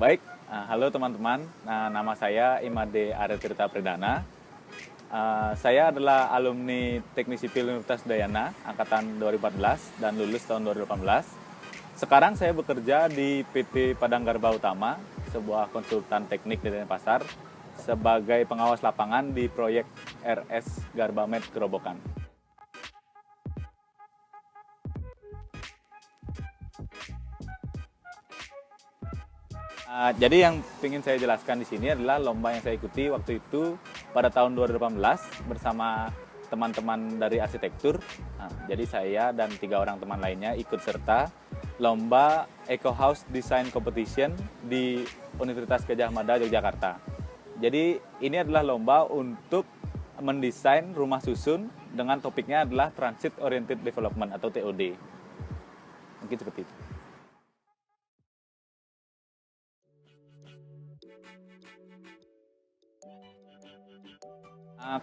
Baik, halo teman-teman. Nama saya Imade Arya Tirta Pradana. Saya adalah alumni Teknik Sipil Universitas Udayana, angkatan 2014 dan lulus tahun 2018. Sekarang saya bekerja di PT Padang Garba Utama, sebuah konsultan teknik di Denpasar, sebagai pengawas lapangan di proyek RS Garbamed Kerobokan. Jadi yang ingin saya jelaskan di sini adalah lomba yang saya ikuti waktu itu pada tahun 2018 bersama teman-teman dari arsitektur. Jadi saya dan 3 orang teman lainnya ikut serta lomba Eco House Design Competition di Universitas Gadjah Mada, Yogyakarta. Jadi ini adalah lomba untuk mendesain rumah susun dengan topiknya adalah Transit Oriented Development atau TOD. Mungkin seperti itu.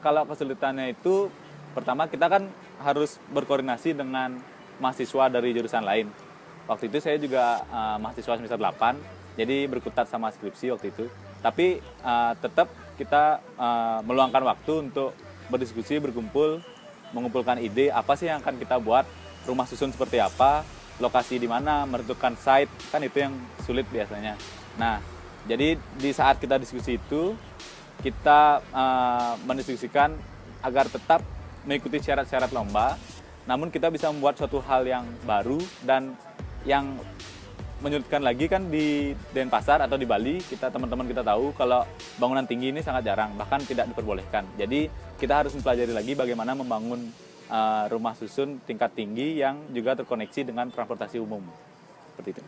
Kalau kesulitannya itu, pertama kita kan harus berkoordinasi dengan mahasiswa dari jurusan lain. Waktu itu saya juga mahasiswa semester 8, jadi berkutat sama skripsi waktu itu. Tapi tetap kita meluangkan waktu untuk berdiskusi, berkumpul, mengumpulkan ide apa sih yang akan kita buat, rumah susun seperti apa, lokasi di mana, menentukan site, kan itu yang sulit biasanya. Nah, jadi di saat kita diskusi itu, kita mendiskusikan agar tetap mengikuti syarat-syarat lomba, namun kita bisa membuat suatu hal yang baru dan yang menyulitkan lagi kan di Denpasar atau di Bali, teman-teman kita tahu kalau bangunan tinggi ini sangat jarang, bahkan tidak diperbolehkan. Jadi kita harus mempelajari lagi bagaimana membangun rumah susun tingkat tinggi yang juga terkoneksi dengan transportasi umum. Seperti itu.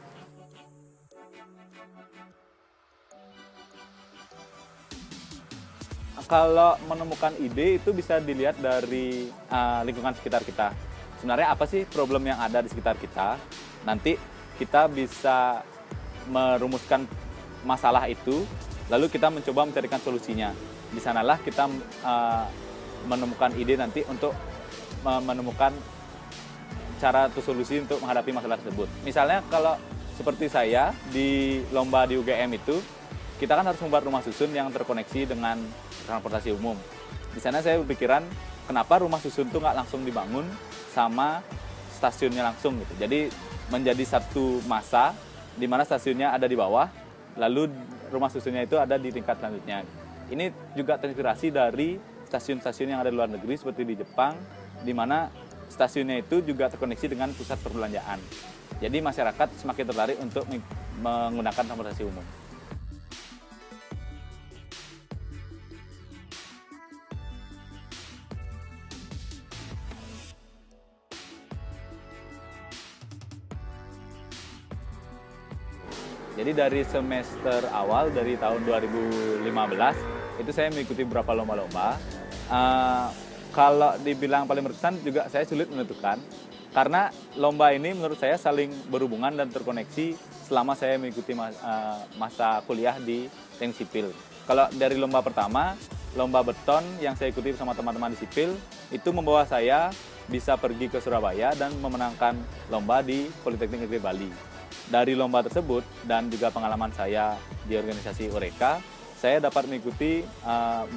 Kalau menemukan ide itu bisa dilihat dari lingkungan sekitar kita. Sebenarnya apa sih problem yang ada di sekitar kita? Nanti kita bisa merumuskan masalah itu, lalu kita mencoba mencarikan solusinya. Di sanalah kita menemukan ide nanti untuk menemukan cara atau solusi untuk menghadapi masalah tersebut. Misalnya kalau seperti saya di lomba di UGM itu, kita kan harus membuat rumah susun yang terkoneksi dengan transportasi umum. Di sana saya berpikiran, kenapa rumah susun itu nggak langsung dibangun sama stasiunnya langsung gitu. Jadi menjadi satu masa di mana stasiunnya ada di bawah, lalu rumah susunnya itu ada di tingkat selanjutnya. Ini juga terinspirasi dari stasiun-stasiun yang ada di luar negeri seperti di Jepang, di mana stasiunnya itu juga terkoneksi dengan pusat perbelanjaan. Jadi masyarakat semakin tertarik untuk menggunakan transportasi umum. Jadi dari semester awal, dari tahun 2015, itu saya mengikuti beberapa lomba-lomba. Kalau dibilang paling berkesan juga saya sulit menentukan, karena lomba ini menurut saya saling berhubungan dan terkoneksi selama saya mengikuti masa kuliah di teknik sipil. Kalau dari lomba pertama, lomba beton yang saya ikuti bersama teman-teman di sipil, itu membawa saya bisa pergi ke Surabaya dan memenangkan lomba di Politeknik Negeri Bali. Dari lomba tersebut dan juga pengalaman saya di organisasi Eureka, saya dapat mengikuti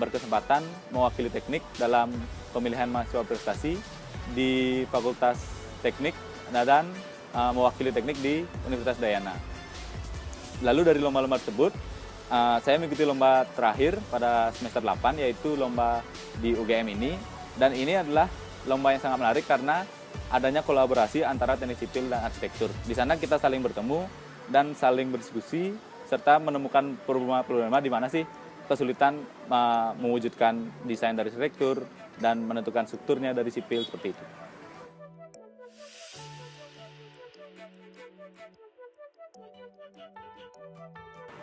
berkesempatan mewakili teknik dalam pemilihan mahasiswa prestasi di Fakultas Teknik dan mewakili teknik di Universitas Udayana. Lalu dari lomba-lomba tersebut, saya mengikuti lomba terakhir pada semester 8, yaitu lomba di UGM ini. Dan ini adalah lomba yang sangat menarik karena adanya kolaborasi antara teknik sipil dan arsitektur. Di sana kita saling bertemu dan saling berdiskusi serta menemukan problema-problema di mana sih kesulitan mewujudkan desain dari arsitektur dan menentukan strukturnya dari sipil seperti itu.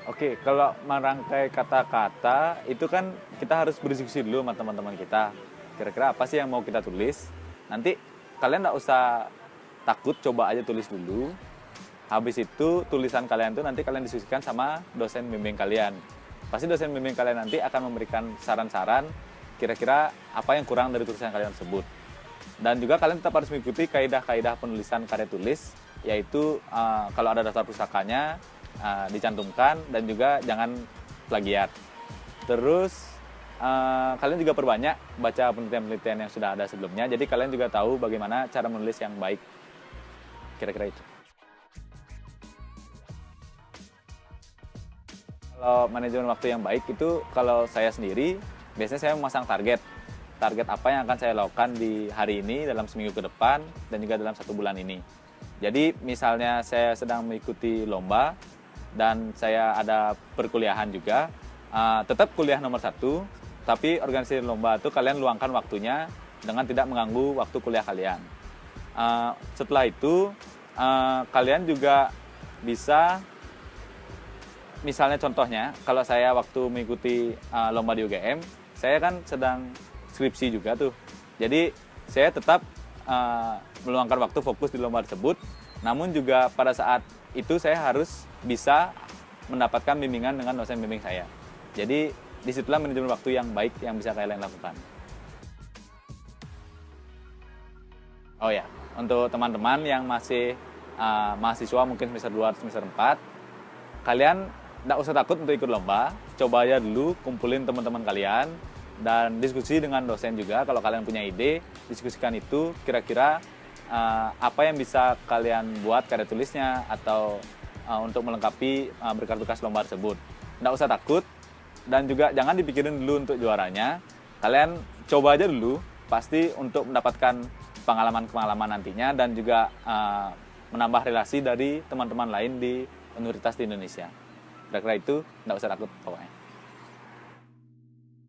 Oke, kalau merangkai kata-kata itu kan kita harus berdiskusi dulu sama teman-teman kita. Kira-kira apa sih yang mau kita tulis? Nanti kalian nggak usah takut, coba aja tulis dulu. Habis itu tulisan kalian tuh nanti kalian diskusikan sama dosen bimbing kalian. Pasti dosen bimbing kalian nanti akan memberikan saran-saran kira-kira apa yang kurang dari tulisan kalian tersebut. Dan juga kalian tetap harus mengikuti kaidah-kaidah penulisan karya tulis, yaitu kalau ada daftar pusakanya, dicantumkan, dan juga jangan plagiat. Terus kalian juga perbanyak baca penelitian-penelitian yang sudah ada sebelumnya, jadi kalian juga tahu bagaimana cara menulis yang baik. Kira-kira itu. Kalau manajemen waktu yang baik itu, kalau saya sendiri, biasanya saya memasang target. Target apa yang akan saya lakukan di hari ini, dalam seminggu ke depan, dan juga dalam 1 bulan ini. Jadi misalnya saya sedang mengikuti lomba, dan saya ada perkuliahan juga, tetap kuliah nomor 1, tapi organisasi lomba itu kalian luangkan waktunya dengan tidak mengganggu waktu kuliah kalian. Setelah itu, kalian juga bisa, misalnya contohnya, kalau saya waktu mengikuti lomba di UGM, saya kan sedang skripsi juga tuh. Jadi saya tetap meluangkan waktu fokus di lomba tersebut, namun juga pada saat itu saya harus bisa mendapatkan bimbingan dengan dosen bimbing saya. Jadi disitulah manajemen waktu yang baik yang bisa kalian lakukan. Oh ya, untuk teman-teman yang masih mahasiswa mungkin semester 2 atau semester 4, kalian nggak usah takut untuk ikut lomba. Coba aja dulu kumpulin teman-teman kalian dan diskusi dengan dosen juga. Kalau kalian punya ide, diskusikan itu kira-kira apa yang bisa kalian buat karya tulisnya atau untuk melengkapi berkas-berkas lomba tersebut. Nggak usah takut, dan juga jangan dipikirin dulu untuk juaranya. Kalian coba aja dulu, pasti untuk mendapatkan pengalaman-pengalaman nantinya, dan juga menambah relasi dari teman-teman lain di universitas di Indonesia. Kira-kira itu, nggak usah takut pokoknya.